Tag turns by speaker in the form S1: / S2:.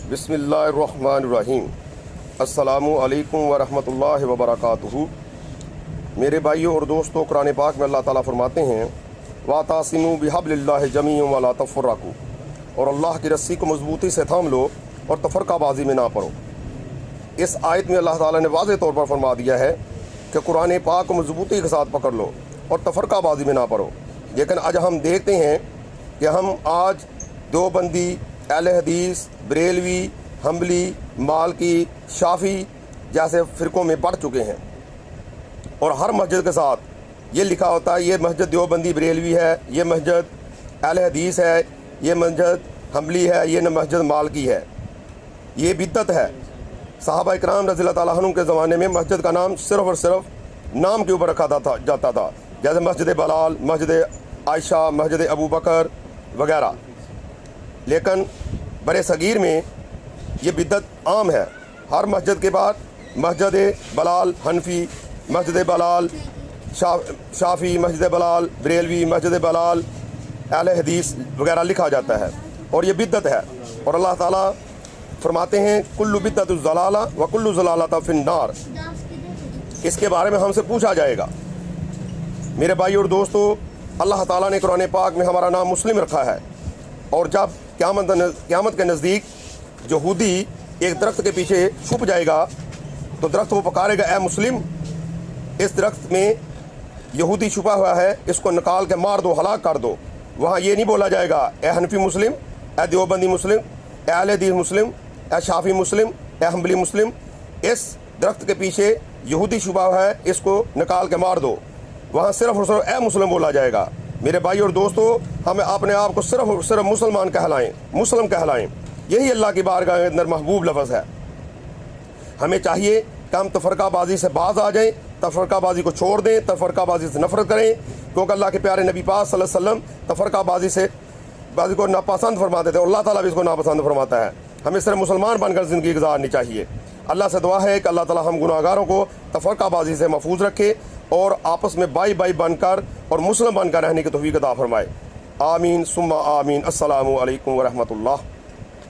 S1: बिस्मिल्लाहिर्रहमानिर्रहीम। अस्सलामु अलैकुम वरहमतुल्लाहि वबरकातुहू। मेरे भाइयों और दोस्तों, कुरान पाक में अल्लाह ताला फरमाते हैं वातासिमू बिहब्लिल्लाहि जमीअन वला तफर्रकू, और अल्लाह की रस्सी को मजबूती से थाम लो और तफरकाबाजी में ना पड़ो। इस आयत में अल्लाह ताला ने वाज़ेह तौर पर फरमा दिया है कि कुरान पाक को मजबूती के साथ पकड़ लो और तफरकाबाजी में ना पड़ो। लेकिन आज हम देखते हैं कि हम आज देवबंदी, अहले हदीस, बरेलवी, हम्बली, मालकी, शाफी जैसे फ़िरक़ों में बढ़ चुके हैं, और हर मस्जिद के साथ ये लिखा होता है ये मस्जिद देवबंदी बरेलवी है, ये मस्जिद अहले हदीस है, ये मस्जिद हम्बली है, ये मस्जिद मालकी है। ये बिद्दत है। सहाबा इकराम रज़ियल्लाहु ताला अन्हुम के ज़माने में मस्जिद का नाम सिर्फ़ और सिर्फ नाम के ऊपर रखा जाता था, जैसे मस्जिद बलाल, मस्जिद आयशा, मस्जिद अबू बकर वगैरह। लेकिन बरे सगीर में ये बिद्दत आम है। हर मस्जिद के बाद मस्जिद बलाल हनफी, मस्जिद बलाल शाफी, मस्जिद बलाल बरेलवी, मस्जिद बलाल अहले हदीस वगैरह लिखा जाता है, और ये बिद्दत है। और अल्लाह ताला फरमाते हैं कुल्लु बिद्दतु ज़लाला व कुल्लु ज़लालता फिन्नार। इसके बारे में हमसे पूछा जाएगा। मेरे भाई और दोस्तों, अल्लाह ताला ने कुरान पाक में हमारा नाम मुस्लिम रखा है, और जब क़यामत के नज़दीक यहूदी एक दरख्त के पीछे छुप जाएगा तो दरख्त वो पुकारेगा, ए मुस्लिम, इस दरख्त में यहूदी छुपा हुआ है, इसको निकाल के मार दो, हलाक कर दो। वहाँ ये नहीं बोला जाएगा ए हनफी मुस्लिम, ए देवबंदी मुस्लिम, ए अहले हदीस मुस्लिम, ए शाफी मुस्लिम, ए हम्बली मुस्लिम। इस दरख्त के पीछे यहूदी छुपा हुआ है, इसको निकाल के मार दो। वहाँ सिर्फ और सिर्फ ए मुस्लिम बोला जाएगा। मेरे भाई और दोस्तों, हमें अपने आप को सिर्फ और सिर्फ मुसलमान कहलाएं, मुस्लिम कहलाएं। यही अल्लाह की बारगाह के अंदर महबूब लफ्ज़ है। हमें चाहिए कि हम तफरकाबाजी से बाज आ जाएं, तफरकाबाजी को छोड़ दें, तफरकाबाजी से नफरत करें, क्योंकि अल्लाह के प्यारे नबी पाक सल्लल्लाहु अलैहि वसल्लम तफरकाबाजी को नापसंद फरमाते थे, और अल्लाह ताला भी इसको नापसंद फरमाता है। हमें सिर्फ मुसलमान बनकर ज़िंदगी गुजारनी चाहिए। अल्लाह से दुआ है कि अल्लाह ताला हम गुनाहगारों को तफरकाबाजी से महफूज रखे और आपस में भाई भाई बनकर और मुस्लिम बनकर रहने की तौफीक अता फरमाए। आमीन सुम्मा आमीन। अस्सलामु अलैकुम व रहमतुल्लाह।